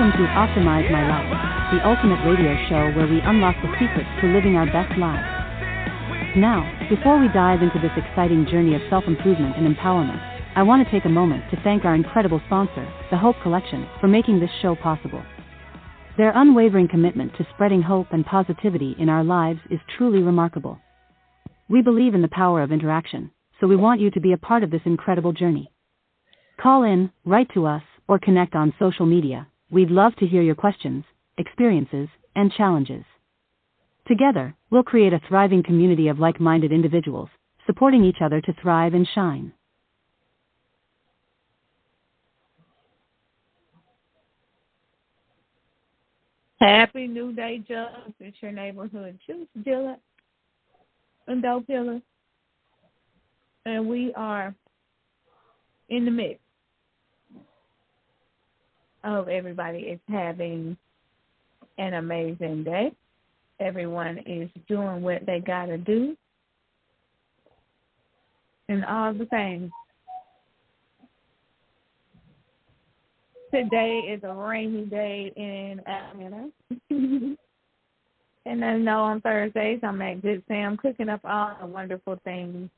Welcome to Optimize My Life, the ultimate radio show where we unlock the secrets to living our best lives. Now, before we dive into this exciting journey of self-improvement and empowerment, I want to take a moment to thank our incredible sponsor, the Hope Collection, for making this show possible. Their unwavering commitment to spreading hope and positivity in our lives is truly remarkable. We believe in the power of interaction, so we want you to be a part of this incredible journey. Call in, write to us, or connect on social media. We'd love to hear your questions, experiences, and challenges. Together, we'll create a thriving community of like-minded individuals, supporting each other to thrive and shine. Happy New Day, Judge. It's your neighborhood juice dealer and dope dealer. And we are in the mix of everybody is having an amazing day. Everyone is doing what they got to do and all the things. Today is a rainy day in Atlanta. And I know on Thursdays I'm at Good Sam cooking up all the wonderful things.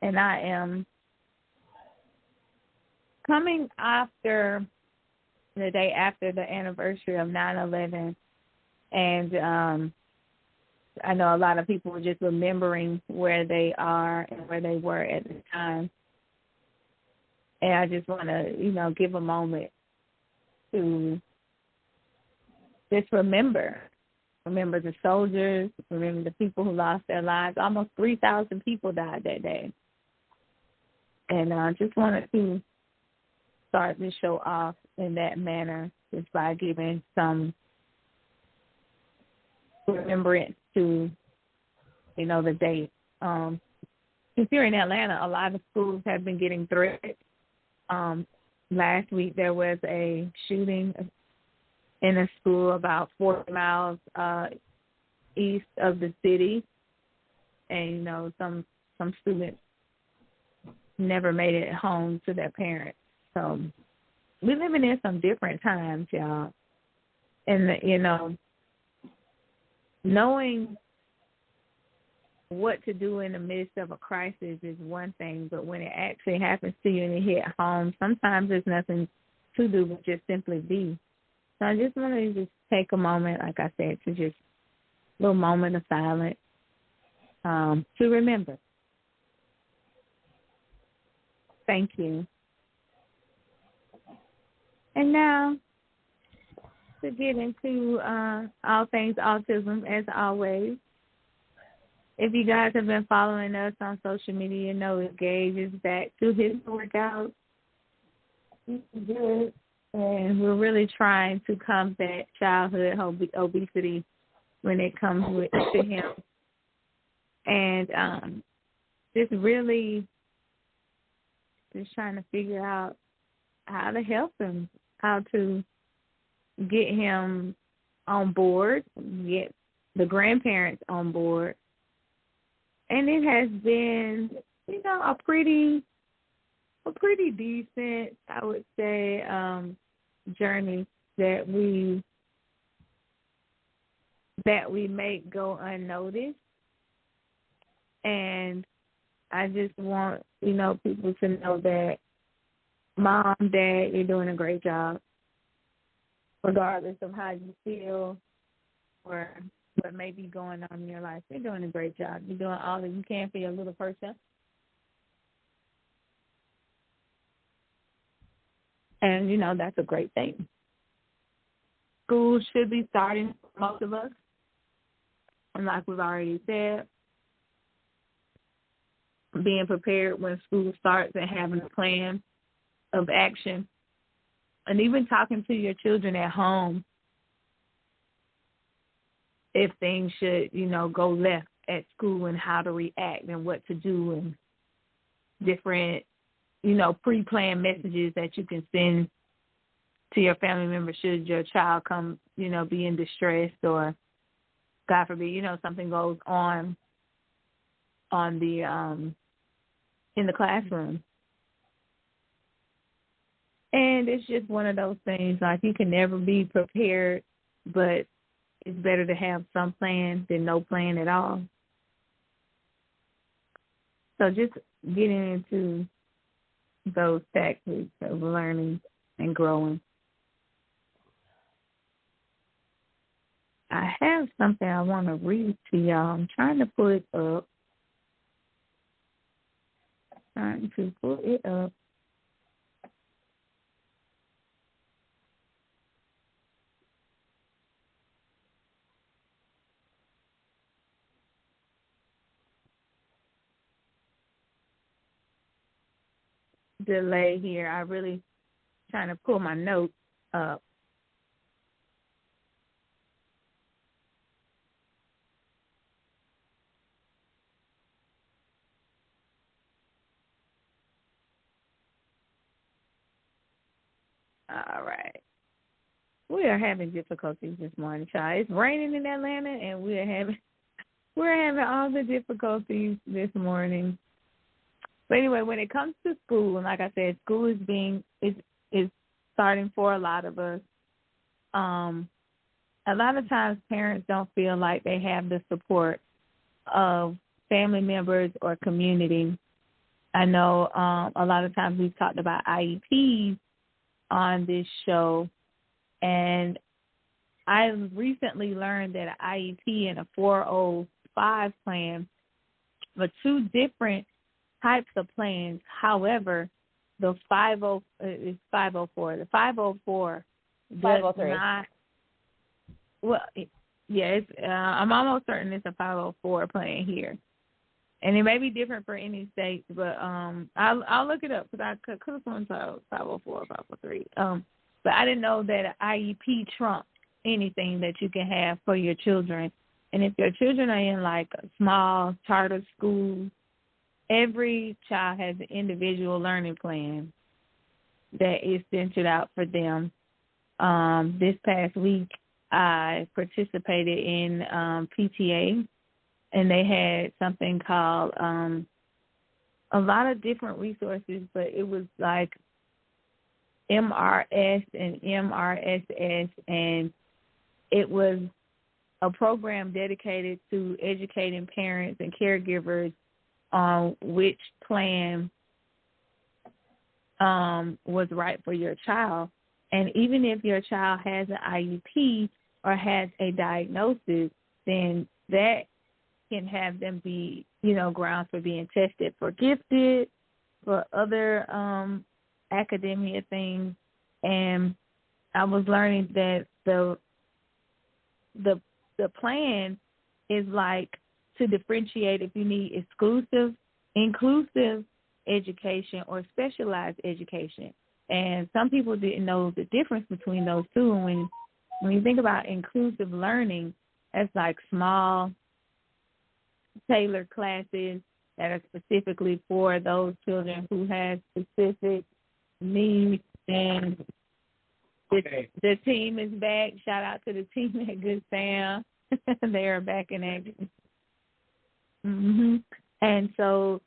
And I am coming after the day after the anniversary of 9/11. And I know a lot of people were just remembering where they are and where they were at the time. And I just want to, give a moment to just remember the soldiers, remember the people who lost their lives. Almost 3,000 people died that day. And I just wanted to start this show off in that manner, just by giving some remembrance to, the date. Since you're in Atlanta, a lot of schools have been getting threats. Last week there was a shooting in a school about 40 miles east of the city, and some students never made it home to their parents. So we're living in some different times, y'all. And knowing what to do in the midst of a crisis is one thing, but when it actually happens to you and it hit home, sometimes there's nothing to do but just simply be. So I just want to just take a moment, like I said, to just a little moment of silence to remember. Thank you. And now, to get into all things autism, as always, if you guys have been following us on social media, you know Gage is back to his workouts. He's good. And we're really trying to combat childhood obesity when it comes to him. And just really just trying to figure out how to help him, how to get him on board, get the grandparents on board. And it has been, a pretty decent, I would say, journey that we make go unnoticed. And I just want, people to know that Mom, Dad, you're doing a great job, regardless of how you feel or what may be going on in your life. You're doing a great job. You're doing all that you can for your little person. And, that's a great thing. School should be starting for most of us. And like we've already said, being prepared when school starts and having a plan of action. And even talking to your children at home if things should, go left at school and how to react and what to do and different, pre-planned messages that you can send to your family members should your child come, be in distress or, God forbid, something goes on the in the classroom. And it's just one of those things, like you can never be prepared, but it's better to have some plan than no plan at all. So just getting into those tactics of learning and growing. I have something I want to read to y'all. I'm trying to pull it up. Delay here. I really trying to pull my notes up. All right. We are having difficulties this morning, child. It's raining in Atlanta, and we're having all the difficulties this morning. But anyway, when it comes to school, and like I said, school is starting for a lot of us. A lot of times parents don't feel like they have the support of family members or community. I know a lot of times we've talked about IEPs on this show, and I recently learned that an IEP and a 405 plan are two different types of plans. However, the 50 is 504. The 504 does 503. not. Well, yeah, I'm almost certain it's a 504 plan here, and it may be different for any state. But I'll look it up because I could have sworn 504 or 503. But I didn't know that an IEP trumps anything that you can have for your children. And if your children are in like a small charter school, every child has an individual learning plan that is centered out for them. This past week, I participated in PTA, and they had something called a lot of different resources, but it was like MRS and MRSS, and it was a program dedicated to educating parents and caregivers on which plan was right for your child. And even if your child has an IEP or has a diagnosis, then that can have them be, grounds for being tested for gifted, for other academia things. And I was learning that the plan is like to differentiate if you need exclusive, inclusive education or specialized education. And some people didn't know the difference between those two. And when you think about inclusive learning, that's like small, tailored classes that are specifically for those children who have specific needs. And the team is back. Shout out to the team at Good Sam. They are back in action. Mm-hmm. And so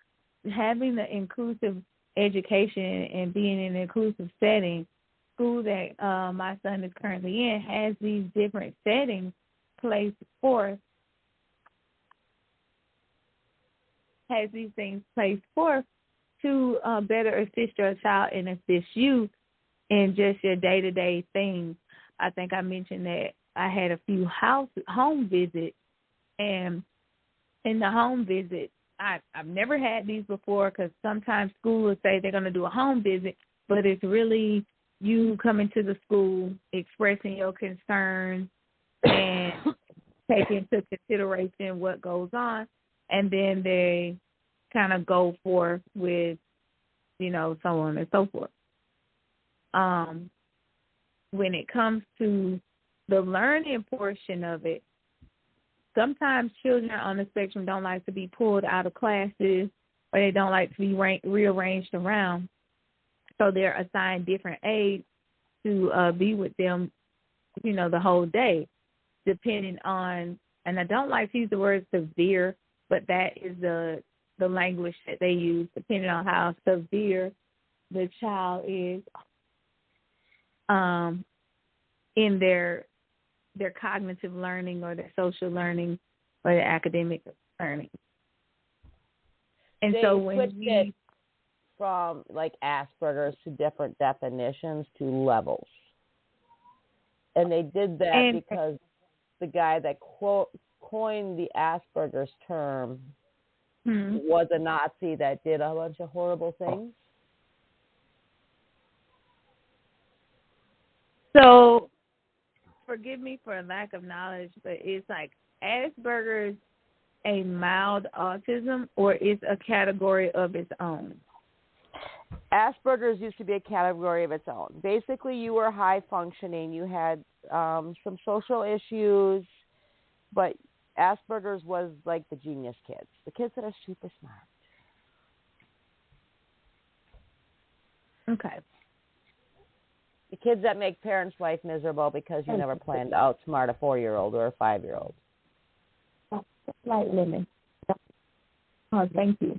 having the inclusive education and being in an inclusive setting, school that my son is currently in has these different settings placed forth, has these things placed forth to better assist your child and assist you in just your day-to-day things. I think I mentioned that I had a few home visits, and in the home visit, I've never had these before because sometimes school will say they're going to do a home visit, but it's really you coming to the school, expressing your concerns, and taking into consideration what goes on, and then they kind of go forth with, so on and so forth. When it comes to the learning portion of it, sometimes children on the spectrum don't like to be pulled out of classes, or they don't like to be rearranged around. So they're assigned different aides to be with them, the whole day, depending on, and I don't like to use the word severe, but that is the language that they use, depending on how severe the child is. in their cognitive learning or their social learning or their academic learning. And they so when switched it from like Asperger's to different definitions to levels. And they did that because the guy that coined the Asperger's term was a Nazi that did a bunch of horrible things. So, forgive me for a lack of knowledge, but it's like Asperger's a mild autism, or it's a category of its own? Asperger's used to be a category of its own. Basically, you were high functioning. You had some social issues, but Asperger's was like the genius kids, the kids that are super smart. Okay. The kids that make parents' life miserable because you never planned to outsmart a 4-year-old or a 5-year-old. Right, Lemon. Oh, thank you.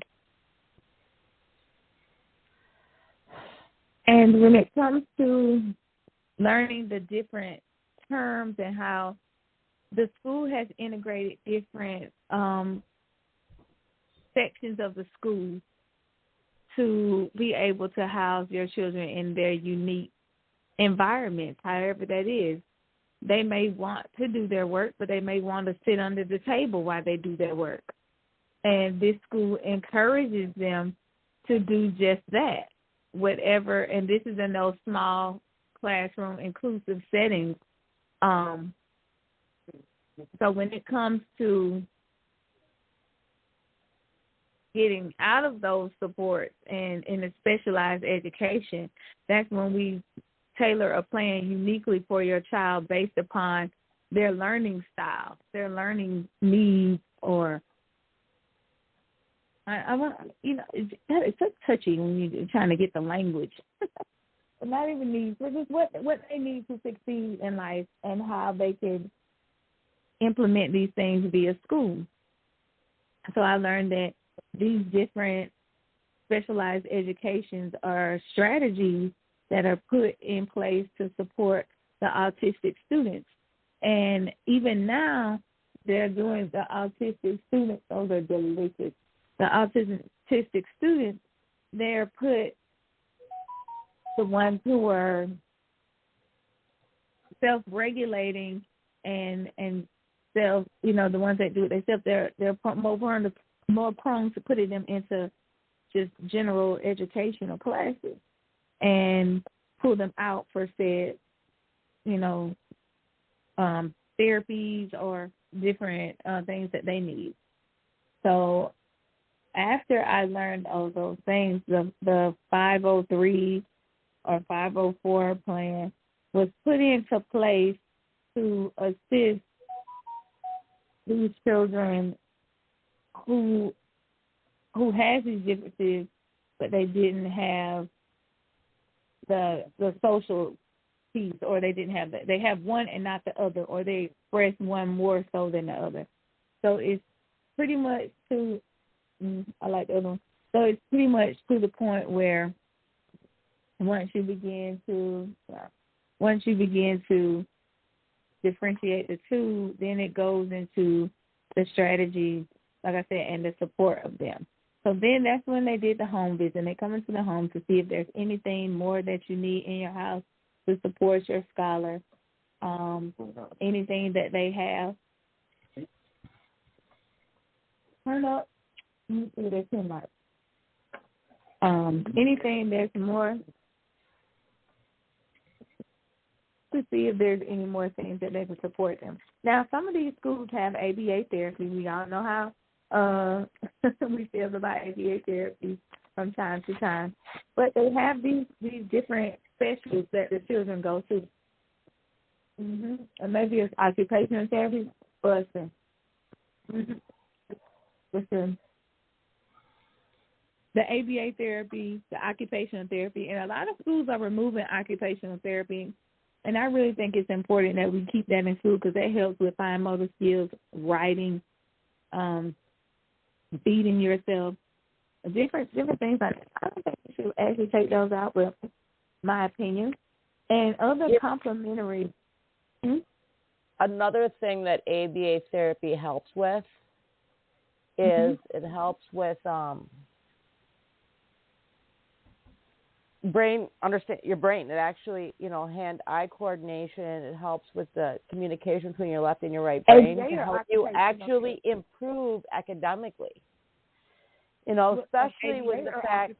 And when it comes to learning the different terms and how the school has integrated different sections of the school to be able to house your children in their unique environments, however that is. They may want to do their work, but they may want to sit under the table while they do their work. And this school encourages them to do just that, whatever. And this is in those small classroom inclusive settings. So when it comes to getting out of those supports and in a specialized education, that's when we tailor a plan uniquely for your child based upon their learning style, their learning needs, or I want, it's so touchy when you're trying to get the language. But not even needs, but just what they need to succeed in life and how they can implement these things via school. So I learned that these different specialized educations are strategies that are put in place to support the autistic students. And even now, they're doing the autistic students, those are delicious. The autistic students, they're put, the ones who are self-regulating and self, the ones that do it themselves, they're more prone to putting them into just general educational classes and pull them out for said, therapies or different things that they need. So after I learned all those things, the 503 or 504 plan was put into place to assist these children who has these differences, but they didn't have the social piece, or they didn't have that. They have one and not the other, or they express one more so than the other. So it's pretty much I like the other one. So it's pretty much to the point where once you begin to differentiate the two, then it goes into the strategy, like I said, and the support of them. So then that's when they did the home visit. They come into the home to see if there's anything more that you need in your house to support your scholar, anything that they have. Turn up. Let me see, there's 10 marks. Anything there's more, to see if there's any more things that they can support them. Now, some of these schools have ABA therapy. We all know how we feel about ABA therapy from time to time. But they have these different specialists that the children go to. And maybe it's occupational therapy, but the ABA therapy, the occupational therapy, and a lot of schools are removing occupational therapy. And I really think it's important that we keep that in school because that helps with fine motor skills, writing, feeding yourself, different things like that. I don't think you should actually take those out, but my opinion. And other complementary. Another thing that ABA therapy helps with is it helps with understand your brain. It actually, hand-eye coordination. It helps with the communication between your left and your right brain to help you actually improve academically. Especially with the fact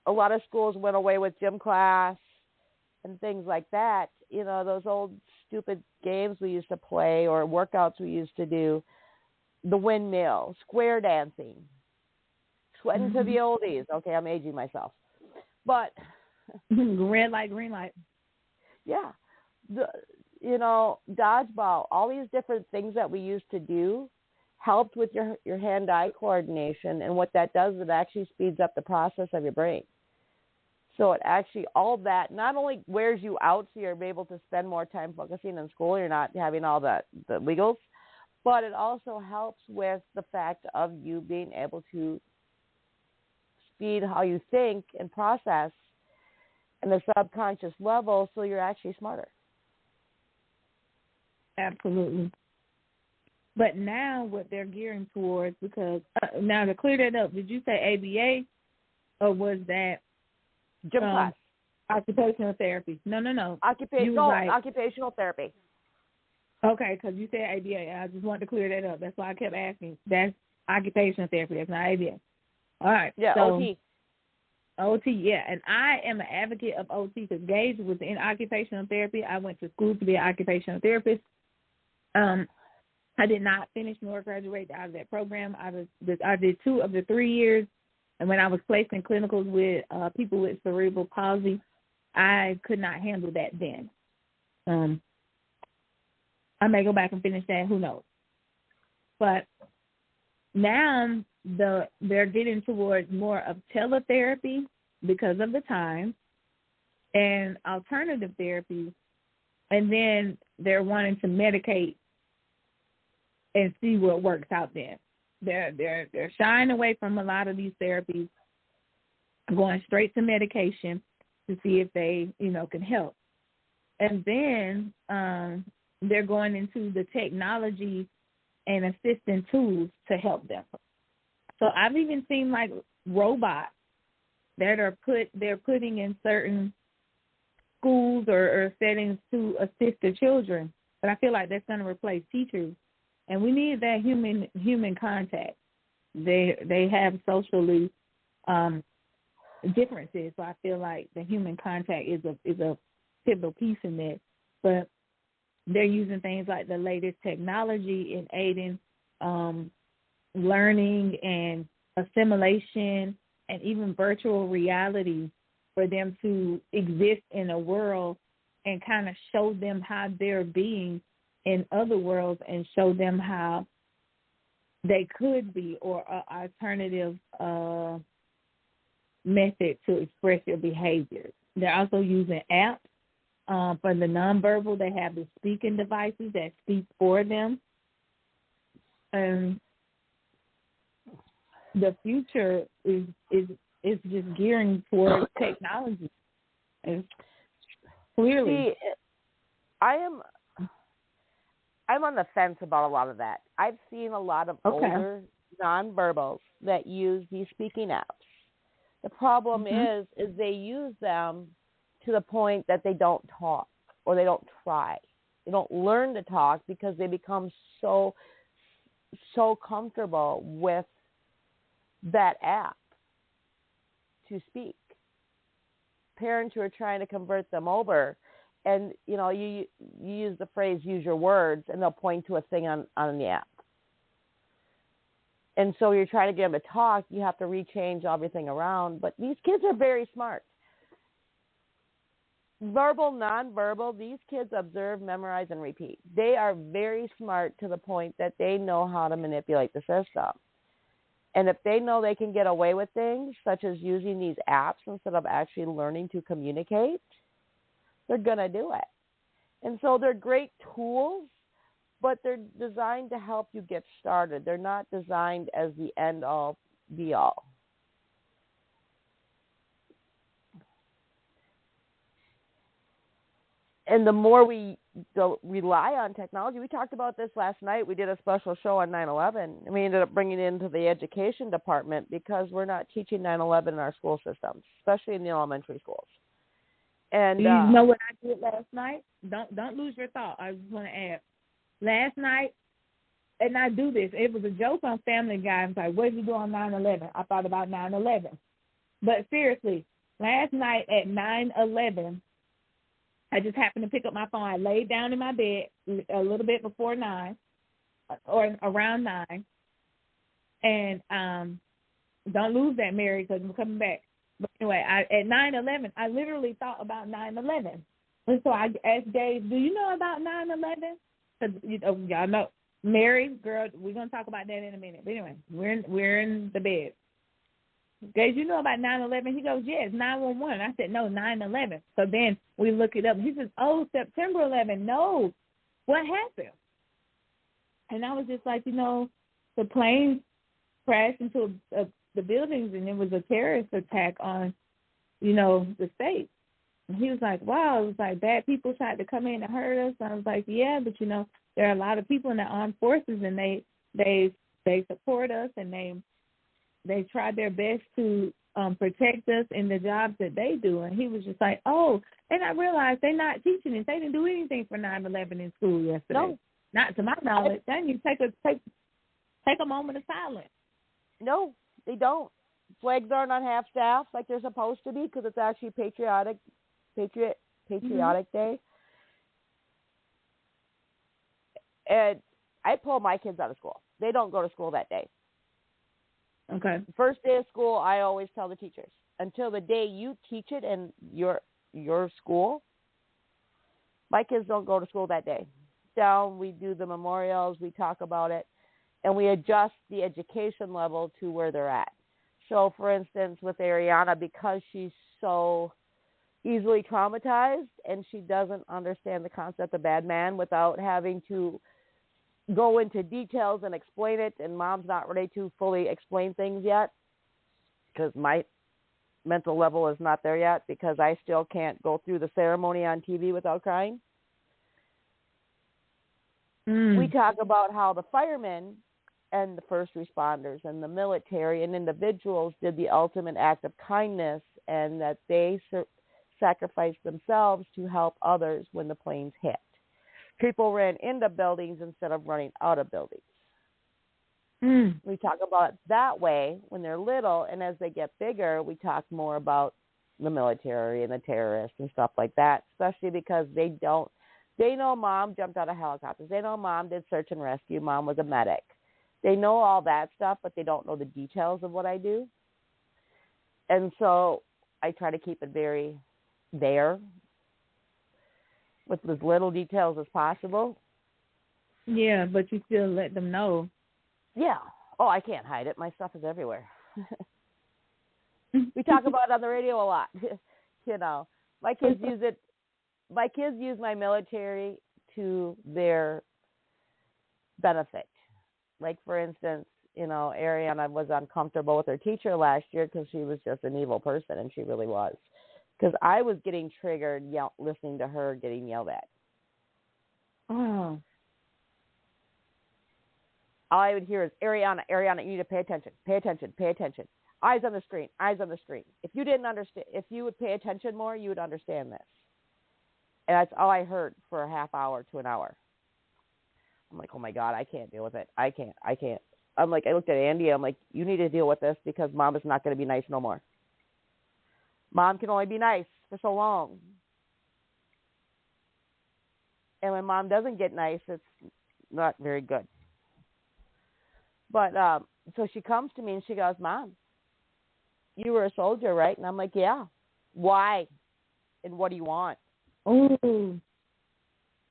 a lot of schools went away with gym class and things like that. Those old stupid games we used to play or workouts we used to do, the windmill, square dancing, sweating to the oldies. Okay, I'm aging myself. But red light, green light. Yeah. Dodgeball, all these different things that we used to do helped with your hand-eye coordination. And what that does, it actually speeds up the process of your brain. So it actually, all that not only wears you out so you're able to spend more time focusing in school, you're not having all the wiggles, but it also helps with the fact of you being able to speed how you think and process in the subconscious level, so you're actually smarter. Absolutely. But now what they're gearing towards, because now to clear that up, did you say ABA or was that gym class? Occupational therapy. No. Occupational therapy. Okay, because you said ABA. I just wanted to clear that up. That's why I kept asking. That's occupational therapy. That's not ABA. All right. Yeah, so, OT. OT, yeah. And I am an advocate of OT because Gage was in occupational therapy. I went to school to be an occupational therapist. I did not finish nor graduate out of that program. I did 2 of the 3 years. And when I was placed in clinicals with people with cerebral palsy, I could not handle that then. I may go back and finish that. Who knows? But now they're getting towards more of teletherapy because of the time and alternative therapies. And then they're wanting to medicate and see what works out there. They're shying away from a lot of these therapies, going straight to medication to see if they, can help. And then they're going into the technology and assisting tools to help them. So I've even seen like robots that they're putting in certain schools or settings to assist the children. But I feel like that's going to replace teachers. And we need that human contact. They have socially differences, so I feel like the human contact is a pivotal piece in that. But they're using things like the latest technology in aiding learning and assimilation and even virtual reality for them to exist in a world and kind of show them how they're being in other worlds and show them how they could be, or an alternative method to express your behavior. They're also using apps for the nonverbal. They have the speaking devices that speak for them. And the future is just gearing towards technology. And clearly, I'm on the fence about a lot of that. I've seen a lot of older nonverbals that use these speaking apps. The problem is they use them to the point that they don't talk or they don't try. They don't learn to talk because they become so comfortable with that app to speak. Parents who are trying to convert them over, and, you use the phrase, use your words, and they'll point to a thing on the app. And so you're trying to get them to talk, you have to rechange everything around. But these kids are very smart. Verbal, nonverbal, these kids observe, memorize, and repeat. They are very smart to the point that they know how to manipulate the system. And if they know they can get away with things, such as using these apps instead of actually learning to communicate, they're going to do it. And so they're great tools, but they're designed to help you get started. They're not designed as the end-all, be-all. And the more we rely on technology, we talked about this last night. We did a special show on 9/11, and we ended up bringing it into the education department because we're not teaching 9/11 in our school systems, especially in the elementary schools. And you know what I did last night? Don't lose your thought. I just want to add. Last night, and I do this. It was a joke on Family Guy. I was like, "What did you do on 9/11?" I thought about 9/11. But seriously, last night at 9/11. I just happened to pick up my phone. I laid down in my bed a little bit before 9 or around 9. And don't lose that, Mary, because I'm coming back. But anyway, at 9/11, I literally thought about 9/11. And so I asked Dave, do you know about 9/11? Because y'all know, Mary, girl, we're going to talk about that in a minute. But anyway, we're in the bed. Dave, you know about 9/11? He goes, yes, 9/11. I said, no, 9/11. So then we look it up. He says, oh, September 11. No, what happened? And I was just like, the plane crashed into the buildings, and it was a terrorist attack on, the state. And he was like, wow, it was like bad people tried to come in and hurt us. And I was like, yeah, but, there are a lot of people in the armed forces, and they support us, and they tried their best to protect us in the jobs that they do. And he was just like, oh, and I realized they're not teaching this. They didn't do anything for 9/11 in school yesterday. No. Not to my knowledge. Then you take a moment of silence. No, they don't. Flags aren't on half staff like they're supposed to be because it's actually Patriotic Day. And I pull my kids out of school. They don't go to school that day. Okay. First day of school, I always tell the teachers, until the day you teach it in your school, my kids don't go to school that day. Down, we do the memorials, we talk about it, and we adjust the education level to where they're at. So, for instance, with Ariana, because she's so easily traumatized and she doesn't understand the concept of bad man without having to go into details and explain it, and mom's not ready to fully explain things yet because my mental level is not there yet because I still can't go through the ceremony on TV without crying. We talk about how the firemen and the first responders and the military and individuals did the ultimate act of kindness, and that they sacrificed themselves to help others when the planes hit. People ran into buildings instead of running out of buildings. We talk about it that way when they're little, and as they get bigger, we talk more about the military and the terrorists and stuff like that, especially because they know mom jumped out of helicopters. They know mom did search and rescue. Mom was a medic. They know all that stuff, but they don't know the details of what I do. And so I try to keep it very there with as little details as possible. Yeah, but you still let them know. Yeah. Oh, I can't hide it. My stuff is everywhere. We talk about it on the radio a lot. My kids use it. My kids use my military to their benefit. Like, for instance, Ariana was uncomfortable with her teacher last year because she was just an evil person, and she really was. Because I was getting triggered listening to her getting yelled at. Oh. All I would hear is, Ariana, you need to pay attention. Pay attention. Pay attention. Eyes on the screen. Eyes on the screen. If you didn't understand, if you would pay attention more, you would understand this. And that's all I heard for a half hour to an hour. I'm like, oh, my God, I can't deal with it. I can't. I'm like, I looked at Andy. I'm like, you need to deal with this because mom is not going to be nice no more. Mom can only be nice for so long. And when mom doesn't get nice, it's not very good. But so she comes to me and she goes, Mom, you were a soldier, right? And I'm like, yeah. Why? And what do you want? Oh.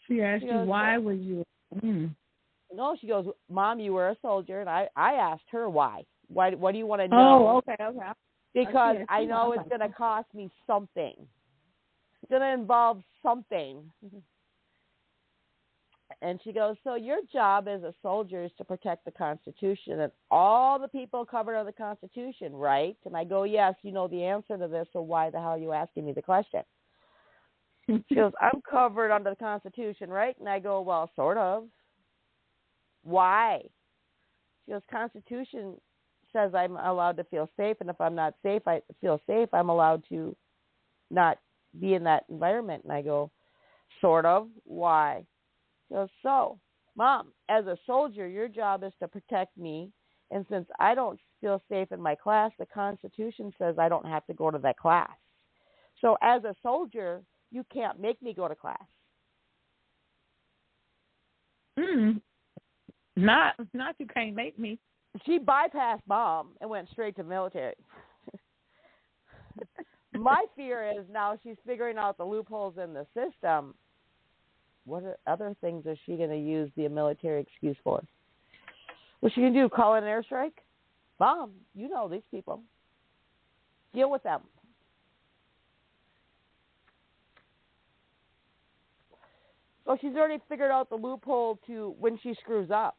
She asked you, why was you? No, she goes, Mom, you were a soldier. And I asked her why. What do you want to know? Oh, okay. Because I know it's going to cost me something. It's going to involve something. And she goes, so your job as a soldier is to protect the Constitution and all the people covered under the Constitution, right? And I go, yes, you know the answer to this, so why the hell are you asking me the question? She goes, I'm covered under the Constitution, right? And I go, well, sort of. Why? She goes, Constitution says I'm allowed to feel safe, and if I'm not safe, I feel safe, I'm allowed to not be in that environment. And I go, sort of. Why? She goes, so, Mom, as a soldier, your job is to protect me, and since I don't feel safe in my class, the Constitution says I don't have to go to that class. So as a soldier, you can't make me go to class. Not you can't make me. She bypassed Mom and went straight to military. My fear is now she's figuring out the loopholes in the system. What other things is she going to use the military excuse for? What's she going to do, call in an airstrike? Mom, you know these people. Deal with them. So she's already figured out the loophole to when she screws up.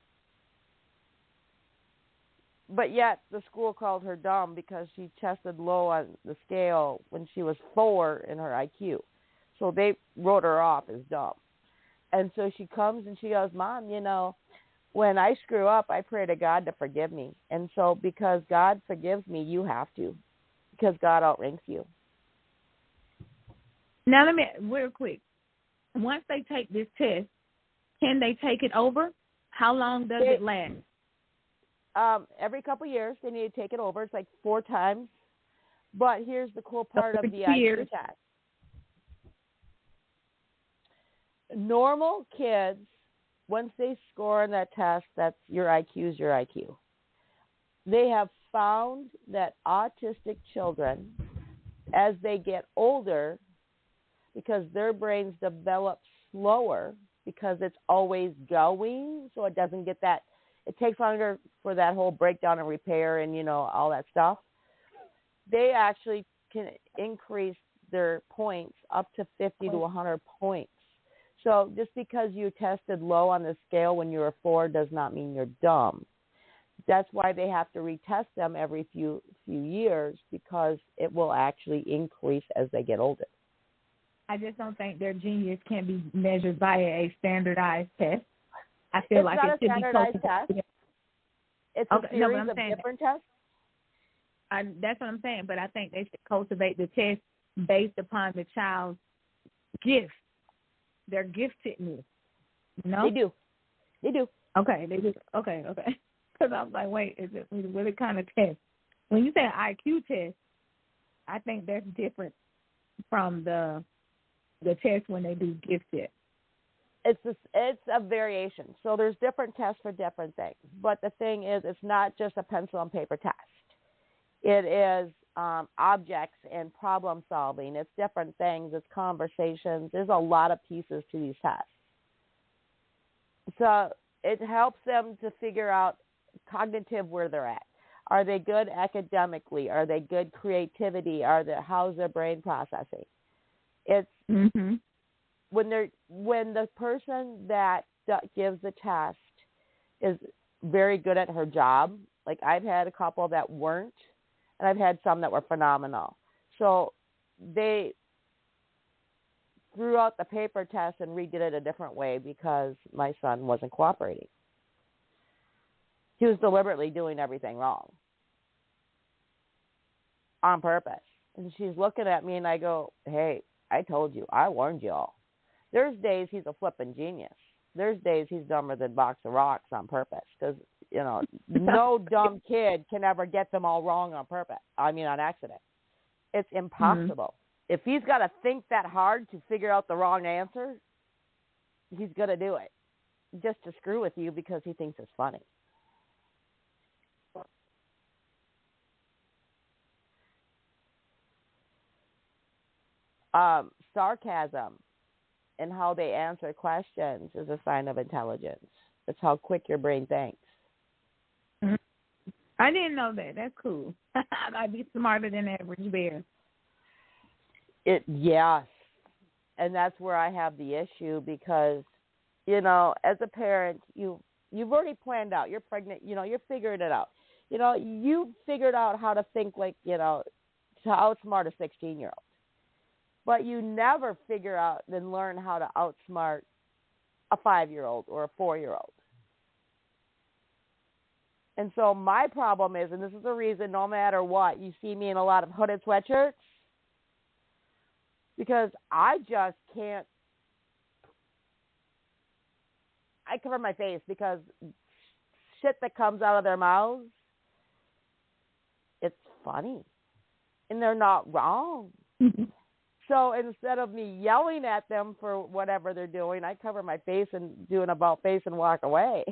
But yet the school called her dumb because she tested low on the scale when she was 4 in her IQ. So they wrote her off as dumb. And so she comes and she goes, Mom, you know, when I screw up, I pray to God to forgive me. And so because God forgives me, you have to, because God outranks you. Now, let me, real quick. Once they take this test, can they take it over? How long does it last? Every couple of years, they need to take it over. It's like 4 times. But here's the cool part of the IQ test. Normal kids, once they score on that test, that's your IQ is your IQ. They have found that autistic children, as they get older, because their brains develop slower because it's always going, so it doesn't get that. It takes longer for that whole breakdown and repair and, you know, all that stuff. They actually can increase their points up to 50 to 100 points. So just because you tested low on the scale when you were 4 does not mean you're dumb. That's why they have to retest them every few years, because it will actually increase as they get older. I just don't think their genius can be measured by a standardized test. I feel it's like not it a should standardized be test. It's a series of different tests. That's what I'm saying, but I think they should cultivate the test based upon the child's gift, their giftedness. No? They do. Okay, they do. Okay. Because I was like, wait, is it what kind of test? When you say an IQ test, I think that's different from the test when they do gifted. It's a variation. So there's different tests for different things. But the thing is, it's not just a pencil and paper test. It is objects and problem solving. It's different things. It's conversations. There's a lot of pieces to these tests. So it helps them to figure out cognitive where they're at. Are they good academically? Are they good creativity? How's their brain processing? It's when the person that gives the test is very good at her job. Like I've had a couple that weren't, and I've had some that were phenomenal. So they threw out the paper test and redid it a different way because my son wasn't cooperating. He was deliberately doing everything wrong on purpose. And she's looking at me and I go, hey, I told you, I warned you all. There's days he's a flipping genius. There's days he's dumber than a box of rocks on purpose because, you know, no dumb kid can ever get them all wrong on purpose. I mean, on accident. It's impossible. If he's got to think that hard to figure out the wrong answer, he's going to do it just to screw with you because he thinks it's funny. Sarcasm and how they answer questions is a sign of intelligence. It's how quick your brain thinks. I didn't know that. That's cool. I'd be smarter than average bear. Yes. And that's where I have the issue because, you know, as a parent, you've already planned out. You're pregnant. You know, you're figuring it out. You know, you figured out how to think like, you know, to outsmart a 16-year-old. but you never figure out and learn how to outsmart a 5-year-old or a 4-year-old. And so my problem is, and this is the reason no matter what, you see me in a lot of hooded sweatshirts, because I just can't, I cover my face because shit that comes out of their mouths, it's funny. And they're not wrong. So instead of me yelling at them for whatever they're doing, I cover my face and do an about face and walk away.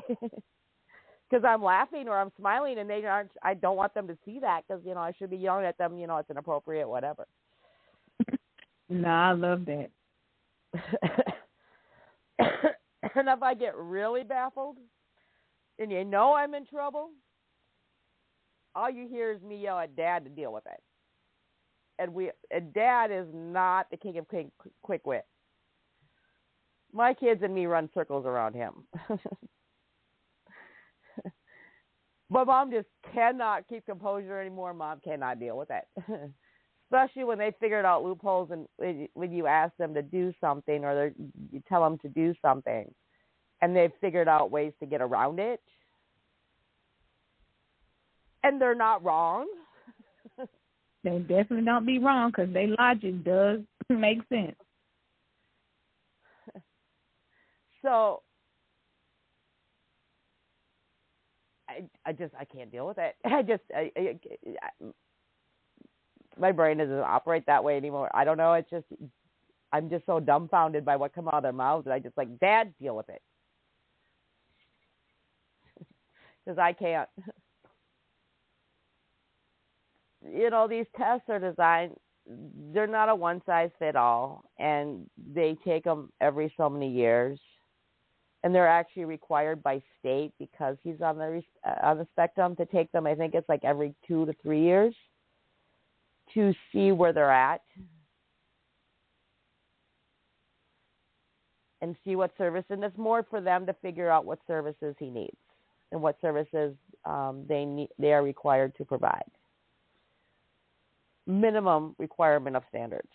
Because I'm laughing or I'm smiling, and they aren't. I don't want them to see that because, you know, I should be yelling at them. You know, it's inappropriate, whatever. No, I love that. And if I get really baffled and you know I'm in trouble, all you hear is me yell at Dad to deal with it. And Dad is not the king of quick wit. My kids and me run circles around him. But Mom just cannot keep composure anymore. Mom cannot deal with it. Especially when they figured out loopholes and when you ask them to do something or you tell them to do something and they've figured out ways to get around it. And they're not wrong. They definitely don't be wrong because their logic does make sense. So I can't deal with it. My brain doesn't operate that way anymore. I don't know. It's just, I'm just so dumbfounded by what comes out of their mouths that I just like, Dad, deal with it. Because I can't. You know, these tests are designed, they're not a one-size-fit-all, and they take them every so many years. And they're actually required by state because he's on the spectrum to take them, I think it's like every 2 to 3 years to see where they're at and see what service. And it's more for them to figure out what services he needs and what services they are required to provide. Minimum requirement of standards.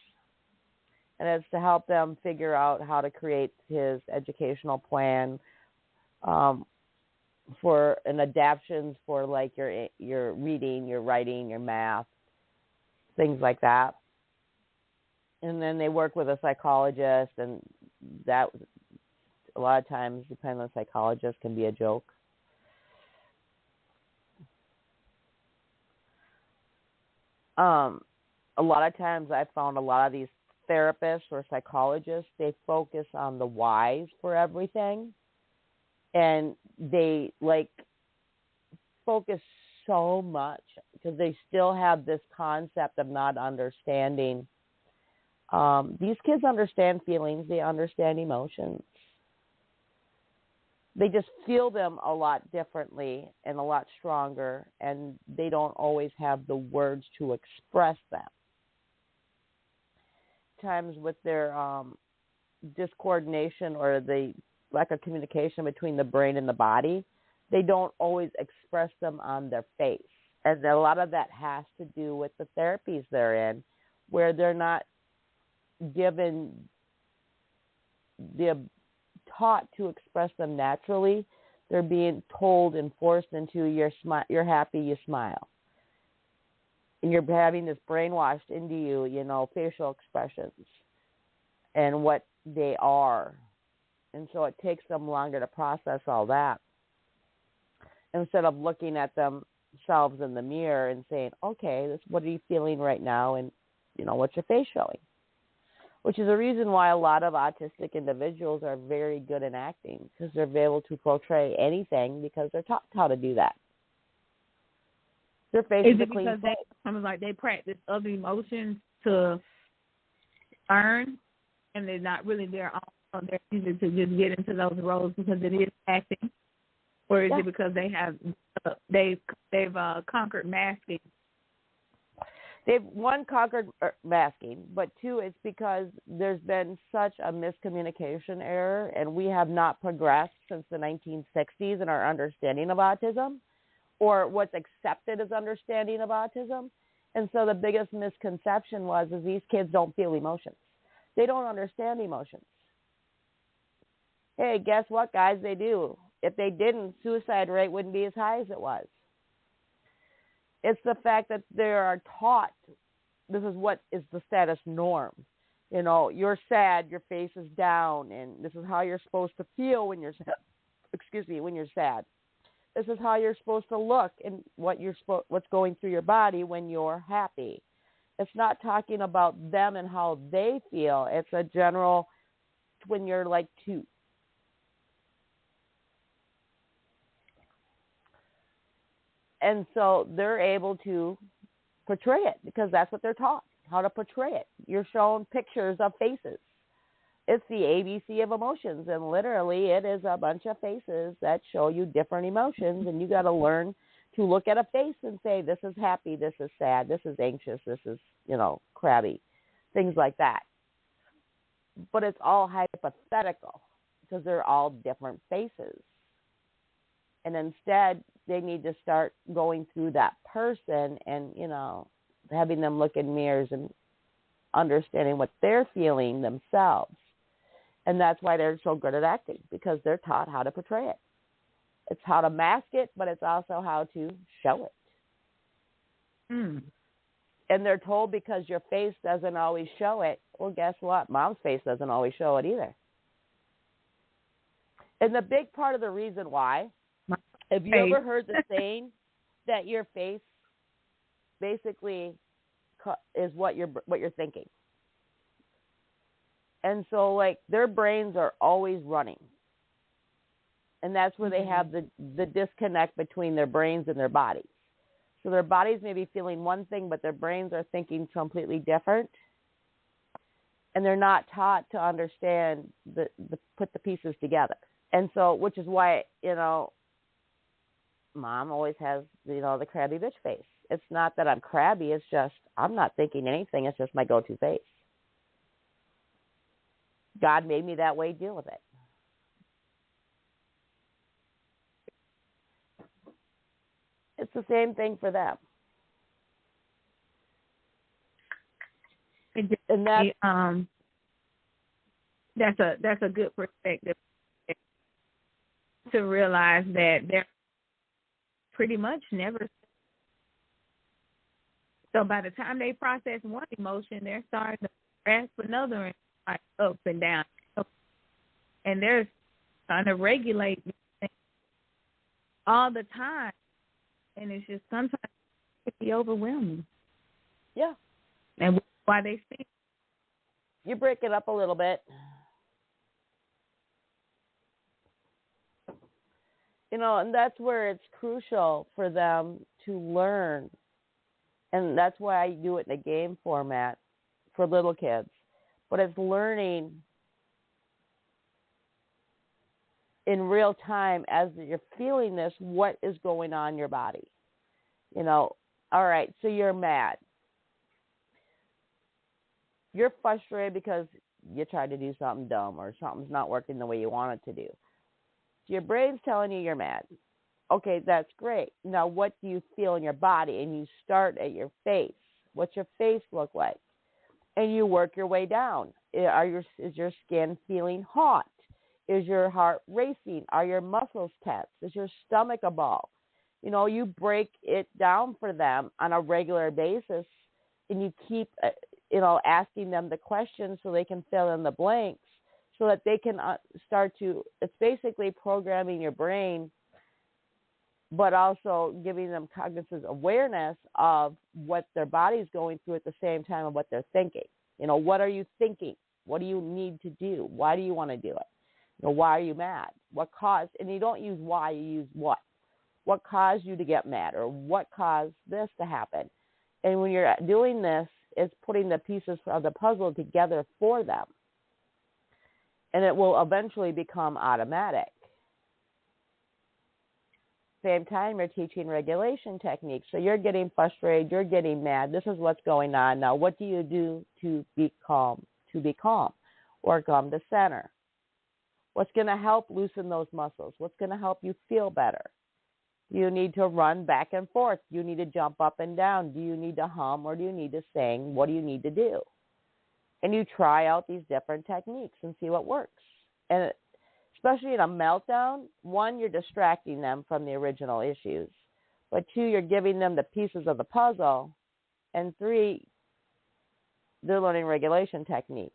And it's to help them figure out how to create his educational plan for an adaptions for like your reading, your writing, your math, things like that. And then they work with a psychologist, and that a lot of times, depending on the psychologist, can be a joke. A lot of times I've found a lot of these therapists or psychologists, they focus on the whys for everything, and they like focus so much because they still have this concept of not understanding. These kids understand feelings, they understand emotions. They just feel them a lot differently and a lot stronger, and they don't always have the words to express them. Times with their discoordination or the lack of communication between the brain and the body, they don't always express them on their face. And a lot of that has to do with the therapies they're in, where they're not given the taught to express them naturally. They're being told and forced into you're happy, you smile. And you're having this brainwashed into you, you know, facial expressions and what they are. And so it takes them longer to process all that. Instead of looking at themselves in the mirror and saying, okay, what are you feeling right now? And, you know, what's your face showing? Which is a reason why a lot of autistic individuals are very good in acting, because they're able to portray anything because they're taught how to do that. Their face is a clean because they practice other emotions to earn, and they're not really their own. They're easy to just get into those roles because it is acting, or is it because they've conquered masking? They've conquered masking, but two, it's because there's been such a miscommunication error, and we have not progressed since the 1960s in our understanding of autism, or what's accepted as understanding of autism. And so the biggest misconception is these kids don't feel emotions. They don't understand emotions. Hey, guess what, guys? They do. If they didn't, suicide rate wouldn't be as high as it was. It's the fact that they are taught this is what is the status norm. You know, you're sad, your face is down, and this is how you're supposed to feel when you're sad. When you're sad. This is how you're supposed to look and what's going through your body when you're happy. It's not talking about them and how they feel. It's a general when you're like 2. And so they're able to portray it because that's what they're taught, how to portray it. You're shown pictures of faces. It's the ABC of emotions, and literally it is a bunch of faces that show you different emotions, and you got to learn to look at a face and say, this is happy, this is sad, this is anxious, this is, crabby, things like that. But it's all hypothetical because they're all different faces. And instead, they need to start going through that person and, having them look in mirrors and understanding what they're feeling themselves. And that's why they're so good at acting, because they're taught how to portray it. It's how to mask it, but it's also how to show it. Mm. And they're told because your face doesn't always show it. Well, guess what? Mom's face doesn't always show it either. And the big part of the reason why, have you ever heard the saying that your face basically is what you're thinking? And so, like, their brains are always running. And that's where they have the disconnect between their brains and their bodies. So their bodies may be feeling one thing, but their brains are thinking completely different. And they're not taught to understand, put the pieces together. And so, which is why, Mom always has, the crabby bitch face. It's not that I'm crabby. It's just I'm not thinking anything. It's just my go-to face. God made me that way. Deal with it. It's the same thing for them. And that's a good perspective to realize that they're pretty much never. So by the time they process one emotion, they're starting to grasp another and like up and down, and they're trying to regulate all the time, and it's just sometimes it can be overwhelming. Yeah, and why they speak. You break it up a little bit. And that's where it's crucial for them to learn. And that's why I do it in a game format for little kids. But it's learning in real time as you're feeling this, what is going on in your body. All right, so you're mad. You're frustrated because you tried to do something dumb or something's not working the way you want it to do. So your brain's telling you you're mad. Okay, that's great. Now, what do you feel in your body? And you start at your face. What's your face look like? And you work your way down. Is your skin feeling hot? Is your heart racing? Are your muscles tense? Is your stomach a ball? You break it down for them on a regular basis, and you keep, asking them the questions so they can fill in the blanks so that they can start to, it's basically programming your brain, but also giving them cognitive awareness of what their body's going through at the same time of what they're thinking. What are you thinking? What do you need to do? Why do you want to do it? Why are you mad? What caused, and you don't use why, you use what. What caused you to get mad, or what caused this to happen? And when you're doing this, it's putting the pieces of the puzzle together for them. And it will eventually become automatic. Same time, you're teaching regulation techniques. So you're getting frustrated, you're getting mad. This is what's going on. Now, what do you do to be calm? Or come to center? What's going to help loosen those muscles? What's going to help you feel better? Do you need to run back and forth? Do you need to jump up and down? Do you need to hum or do you need to sing? What do you need to do? and you try out these different techniques and see what works. And especially in a meltdown, one, you're distracting them from the original issues, but two, you're giving them the pieces of the puzzle, and three, they're learning regulation techniques.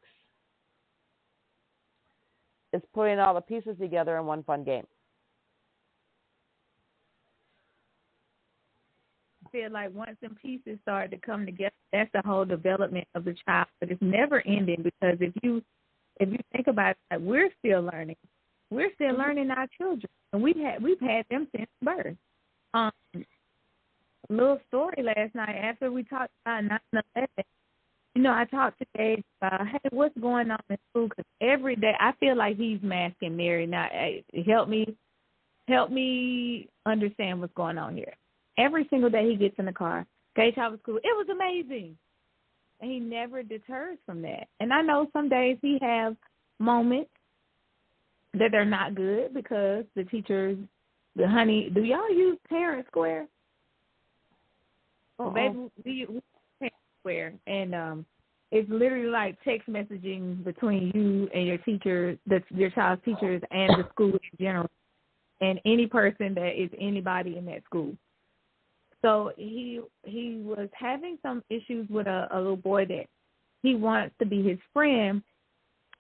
It's putting all the pieces together in one fun game. I feel like once some pieces start to come together, that's the whole development of the child. But it's never ending, because if you think about it, like, we're still learning. We're still learning our children, and we've had them since birth. A little story last night after we talked about 9/11. I talked to Gage about, hey, what's going on in school? Because every day I feel like he's masking Mary. Now, help me understand what's going on here. Every single day he gets in the car, Gage, how was school? It was amazing. And he never deters from that. And I know some days he have moments that they're not good because the teachers, do y'all use Parent Square? Baby, we use Parent Square. And it's literally like text messaging between you and your teacher, your child's teachers, and the school in general, and any person that is anybody in that school. So he was having some issues with a little boy that he wants to be his friend,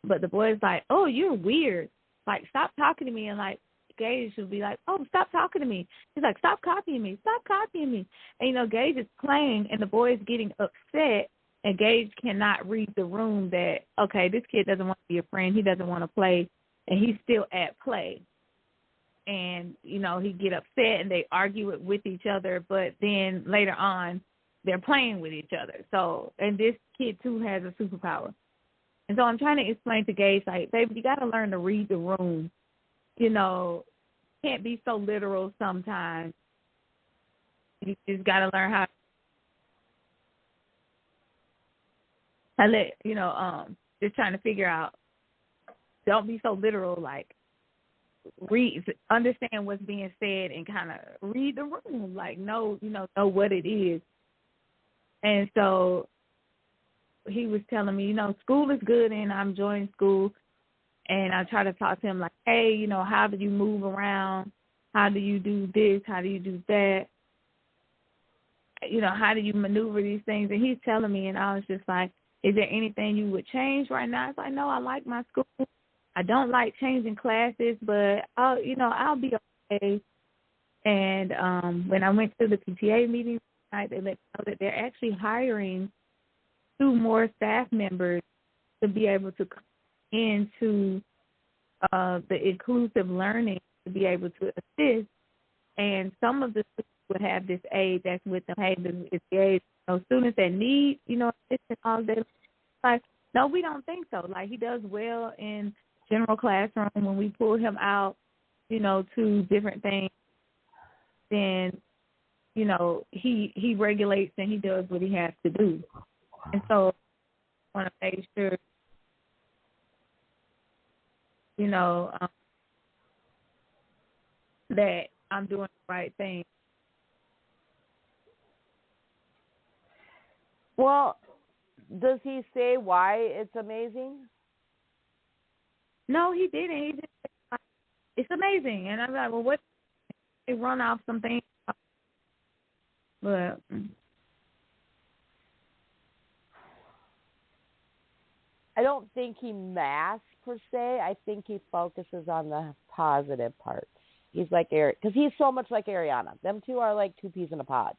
but the boy's like, oh, you're weird. Like, stop talking to me. And, like, Gage would be like, oh, stop talking to me. He's like, stop copying me. Stop copying me. And, Gage is playing, and the boy is getting upset, and Gage cannot read the room that, okay, this kid doesn't want to be a friend. He doesn't want to play, and he's still at play. And, he get upset and they argue it with each other, but then later on they're playing with each other. So, and this kid too has a superpower. And so I'm trying to explain to Gage, like, baby, you got to learn to read the room. Can't be so literal sometimes. You just got to learn how just trying to figure out, don't be so literal, like, understand what's being said and kind of read the room, like know what it is. And so he was telling me, school is good and I'm enjoying school. And I try to talk to him like, hey, how do you move around? How do you do this? How do you do that? How do you maneuver these things? And he's telling me, and I was just like, is there anything you would change right now? It's like, no, I like my school. I don't like changing classes, but I'll be okay. And when I went to the PTA meeting tonight, they let me know that they're actually hiring 2 more staff members to be able to come into the inclusive learning to be able to assist. And some of the students would have this aid that's with them. Hey, it's the aid. Students that need, assistance all day. Like, no, we don't think so. Like, he does well in general classroom. When we pull him out, to different things, then, he regulates and he does what he has to do. And so I want to make sure, that I'm doing the right thing. Well, does he say why it's amazing? No, he didn't. He just said, it's amazing. And I'm like, well, what? They run off some things. But I don't think he masks per se. I think he focuses on the positive parts. He's like Eric, because he's so much like Ariana. Them two are like 2 peas in a pod.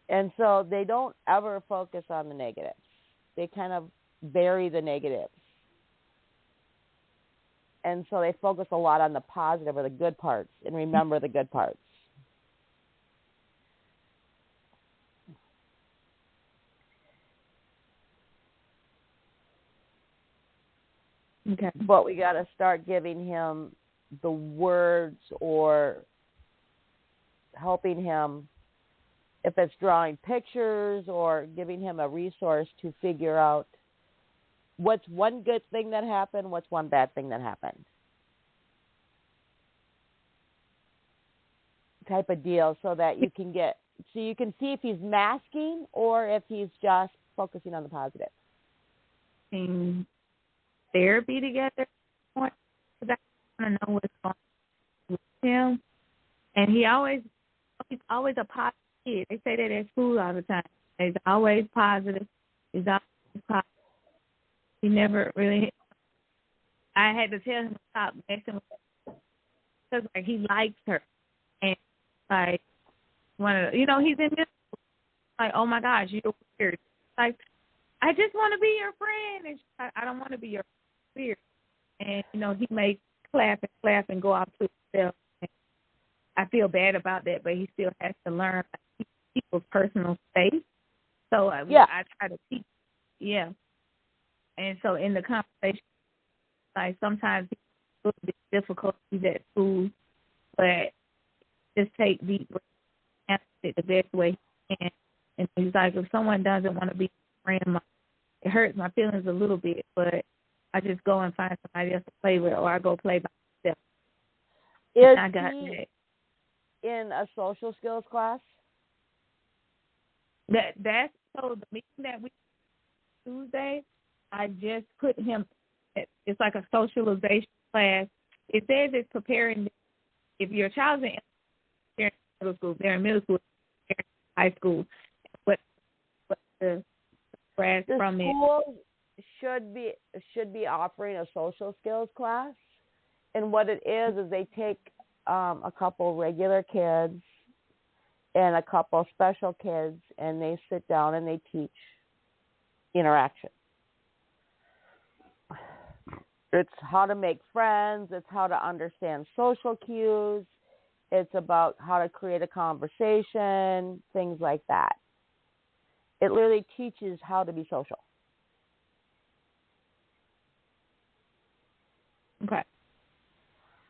And so they don't ever focus on the negatives. They kind of bury the negatives. And so they focus a lot on the positive or the good parts and remember the good parts. Okay. But we got to start giving him the words or helping him, if it's drawing pictures or giving him a resource to figure out what's one good thing that happened, what's one bad thing that happened. Type of deal, so that you can see if he's masking or if he's just focusing on the positive. In therapy together, because I want to know what's going on with him. And he's always a positive kid. They say that at school all the time. He's always positive. He's always positive. He never really. I had to tell him to stop messing with her because like he likes her, and like one of the, he's in middle school. Like, oh my gosh, you're weird. Like, I just want to be your friend, and she's like, I don't want to be your weird. And he may clap and go off to himself. And I feel bad about that, but he still has to learn to keep people's personal space. So I try to teach. Yeah. And so in the conversation, like sometimes it's a little bit difficult at school, but just take deep breaths and answer it the best way he can. And he's like, if someone doesn't want to be a friend, it hurts my feelings a little bit, but I just go and find somebody else to play with, or I go play by myself. Is he in a social skills class? That's so the meeting that we Tuesday, I just put him. It's like a socialization class. It says it's preparing. If your child's in middle school, they're in middle school, they're in high school. What the class from it? School should be offering a social skills class, and what it is they take a couple regular kids and a couple special kids, and they sit down and they teach interaction. It's how to make friends. It's how to understand social cues. It's about how to create a conversation, things like that. It literally teaches how to be social. Okay.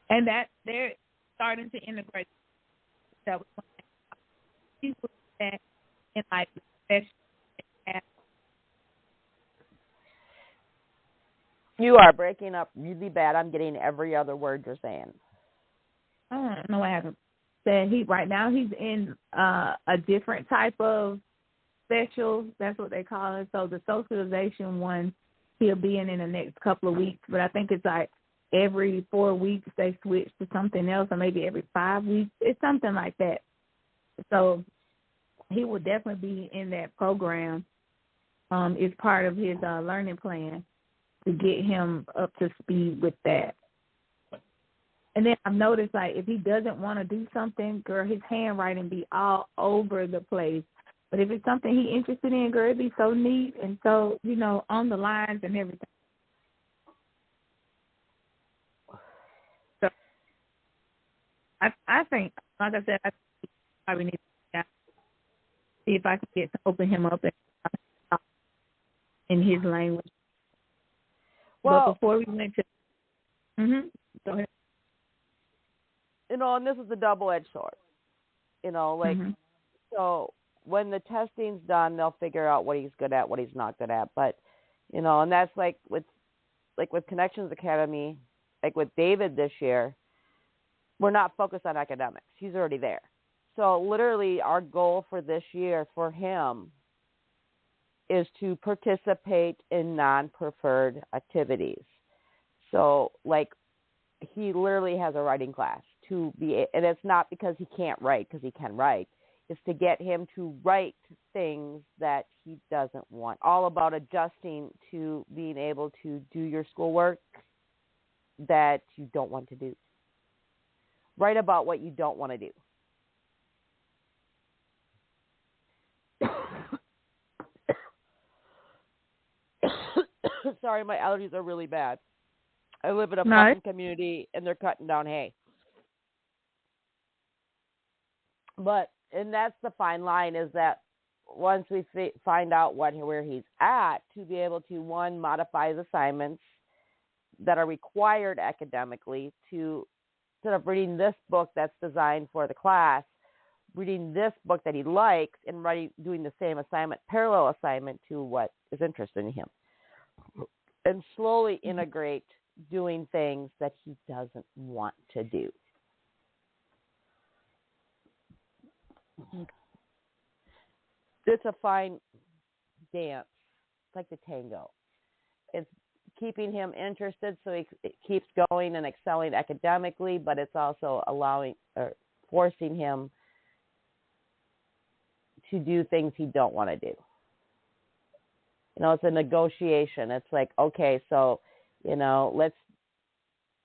And that they're starting to integrate that with people that in like You are breaking up really bad. I'm getting every other word you're saying. I don't know what happened. Said right now he's in a different type of special. That's what they call it. So the socialization one he'll be in the next couple of weeks. But I think it's like every 4 weeks they switch to something else, or maybe every 5 weeks. It's something like that. So he will definitely be in that program. It's part of his learning plan to get him up to speed with that. And then I've noticed, like, if he doesn't want to do something, girl, his handwriting be all over the place. But if it's something he's interested in, girl, it'd be so neat and so, on the lines and everything. So I think, like I said, I probably need to see if I can get to open him up in his language. Well, but before we went to, go ahead. And this is a double-edged sword. So when the testing's done, they'll figure out what he's good at, what he's not good at. But, and that's like with Connections Academy, like with David this year, we're not focused on academics. He's already there. So literally our goal for this year for him is to participate in non-preferred activities. So, like, he literally has a writing class and it's not because he can't write, because he can write. It's to get him to write things that he doesn't want. All about adjusting to being able to do your schoolwork that you don't want to do. Write about what you don't want to do. Sorry, my allergies are really bad. I live in a farming community, and they're cutting down hay. And that's the fine line, is that once we find out where he's at, to be able to, one, modify his assignments that are required academically, to, instead of reading this book that's designed for the class, reading this book that he likes and doing the same assignment, parallel assignment to what is interested in him. And slowly integrate doing things that he doesn't want to do. It's a fine dance It's like the tango. It's keeping him interested so he keeps going and excelling academically, but it's also allowing or forcing him to do things he don't want to do. You know, it's a negotiation. It's like, okay, so, you know,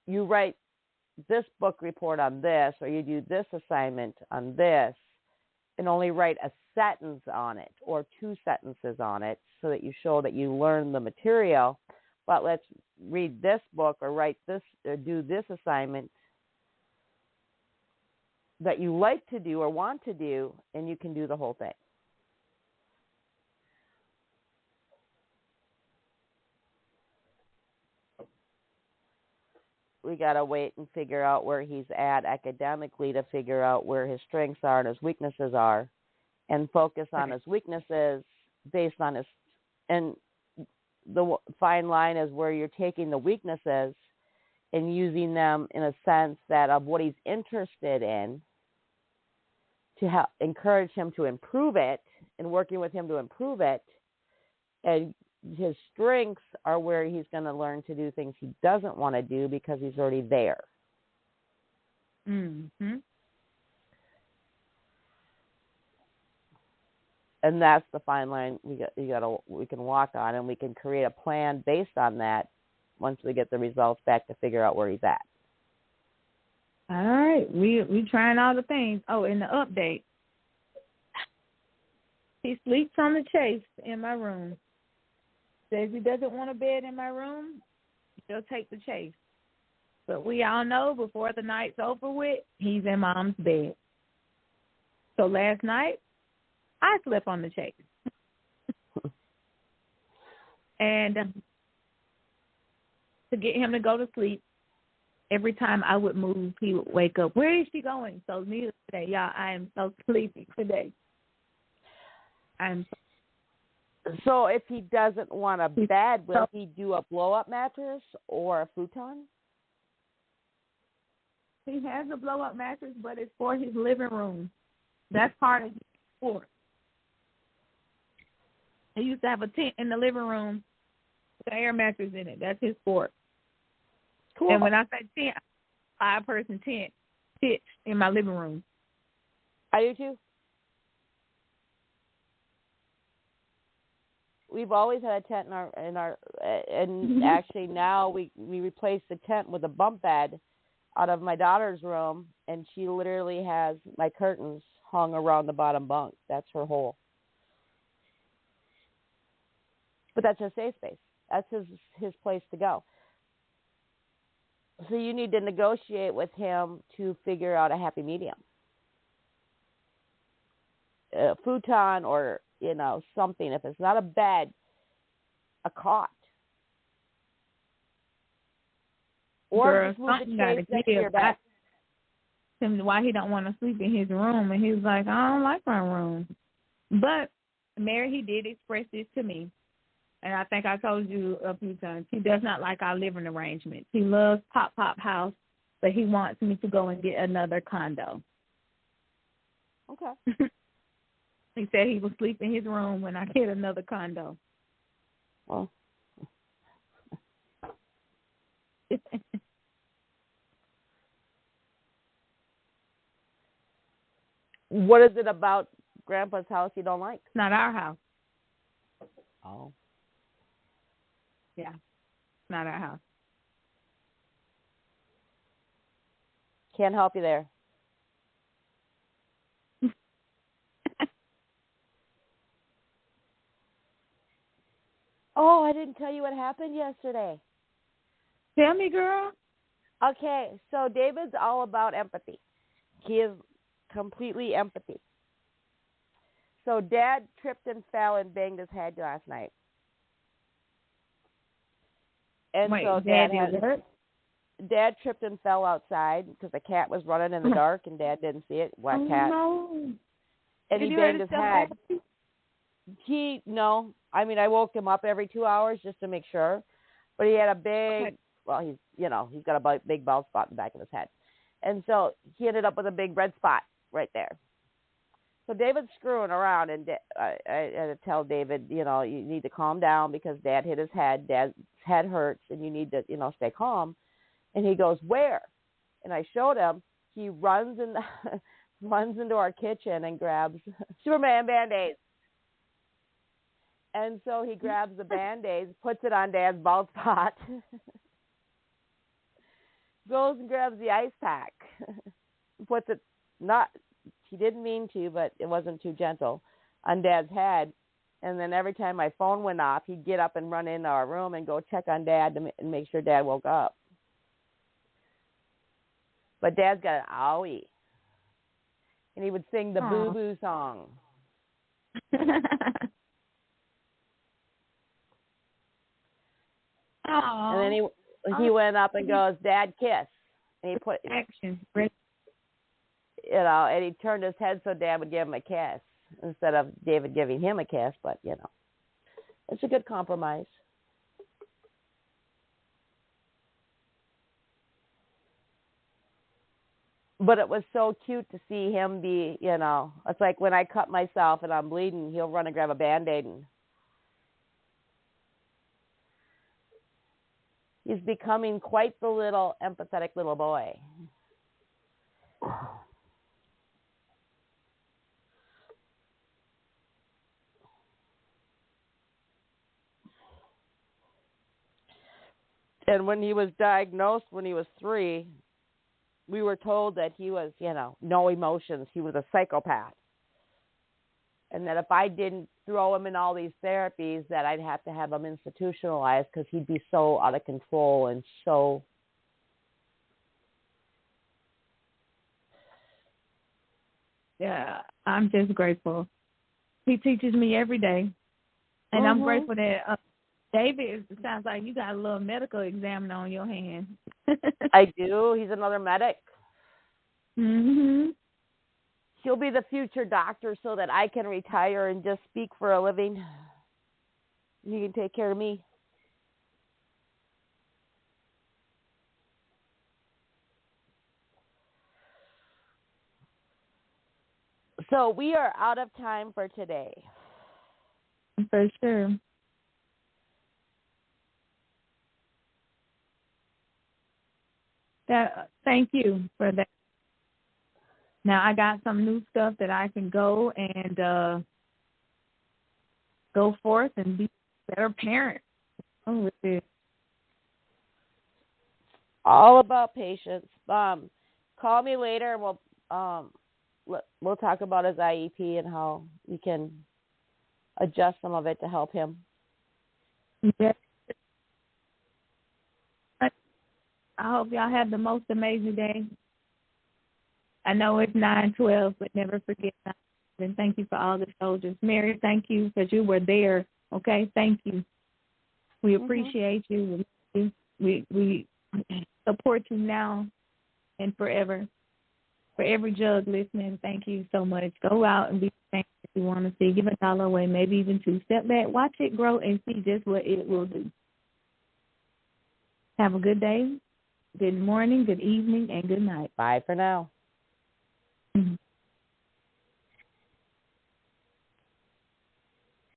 you write this book report on this, or you do this assignment on this, and only write a sentence on it or 2 sentences on it so that you show that you learn the material. But let's read this book or write this or do this assignment that you like to do or want to do, and you can do the whole thing. We got to wait and figure out where he's at academically to figure out where his strengths are and his weaknesses are, and focus on his weaknesses based on his, and the fine line is where you're taking the weaknesses and using them in a sense that of what he's interested in to help encourage him to improve it, and working with him to improve it. And his strengths are where he's going to learn to do things he doesn't want to do because he's already there. Mm-hmm. And that's the fine line we can walk on, and we can create a plan based on that once we get the results back to figure out where he's at. All right. We trying all the things. Oh, in the update, he sleeps on the chase in my room. Says he doesn't want a bed in my room, he'll take the chase. But we all know before the night's over with, he's in Mom's bed. So last night, I slept on the chase. And to get him to go to sleep, every time I would move, he would wake up. Where is she going? So needless to say, y'all, I am so sleepy today. So if he doesn't want a bed, will he do a blow-up mattress or a futon? He has a blow-up mattress, but it's for his living room. That's part of his sport. He used to have a tent in the living room with an air mattress in it. That's his sport. Cool. And when I say tent, 5-person tent pitched in my living room. I do too. We've always had a tent and actually now we replaced the tent with a bunk bed out of my daughter's room, and she literally has my curtains hung around the bottom bunk. That's her hole. But that's her safe space. That's his place to go. So you need to negotiate with him to figure out a happy medium. A futon or, you know, something. If it's not a bed, a cot. Or Girl, just move the chase next to your bed. Him why he don't want to sleep in his room, and he's like, I don't like my room. But Mary, he did express this to me, and I think I told you a few times. He does not like our living arrangements. He loves Pop House, but he wants me to go and get another condo. Okay. He said he will sleep in his room when I get another condo. Well. What is it about Grandpa's house you don't like? It's not our house. Oh. Yeah, it's not our house. Can't help you there. Oh, I didn't tell you what happened yesterday. Tell me, girl. Okay, so David's all about empathy. He is completely empathy. So Dad tripped and fell and banged his head last night. And Wait, so Dad tripped and fell outside because the cat was running in the dark and Dad didn't see it. Black cat. No. And he banged his head. I woke him up every 2 hours just to make sure. But he had a big, he's got a big bald spot in the back of his head. And so he ended up with a big red spot right there. So David's screwing around, and I had to tell David, you need to calm down because Dad hit his head. Dad's head hurts, and you need to, stay calm. And he goes, where? And I showed him. He runs into our kitchen and grabs Superman Band-Aids. And so he grabs the Band-Aids, puts it on Dad's bald spot, goes and grabs the ice pack, puts it, he didn't mean to, but it wasn't too gentle, on Dad's head. And then every time my phone went off, he'd get up and run into our room and go check on Dad and make sure Dad woke up. But Dad's got an owie. And he would sing the boo-boo song. And then he went up and goes, Dad, kiss. And he put action. And he turned his head so Dad would give him a kiss instead of David giving him a kiss. But it's a good compromise. But it was so cute to see him be, it's like when I cut myself and I'm bleeding, he'll run and grab a Band-Aid and he's becoming quite the little empathetic little boy. And when he was diagnosed when he was 3, we were told that he was, no emotions. He was a psychopath. And that if I didn't throw him in all these therapies, that I'd have to have him institutionalized because he'd be so out of control and so... Yeah, I'm just grateful. He teaches me every day. And I'm grateful that David, it sounds like you got a little medical examiner on your hand. I do. He's another medic. Mm-hmm. He'll be the future doctor so that I can retire and just speak for a living. He can take care of me. So we are out of time for today. For sure. Thank you for that. Now I got some new stuff that I can go and go forth and be a better parent. With it. All about patience. Call me later and we'll talk about his IEP and how we can adjust some of it to help him. Yeah. I hope y'all have the most amazing day. I know it's 9/12, but never forget 9. And thank you for all the soldiers. Mary, thank you because you were there. Okay, thank you. We appreciate you. We support you now and forever. For every jug listening, thank you so much. Go out and be the thing that you want to see. Give $1 away, maybe even 2. Step back, watch it grow, and see just what it will do. Have a good day. Good morning, good evening, and good night. Bye for now.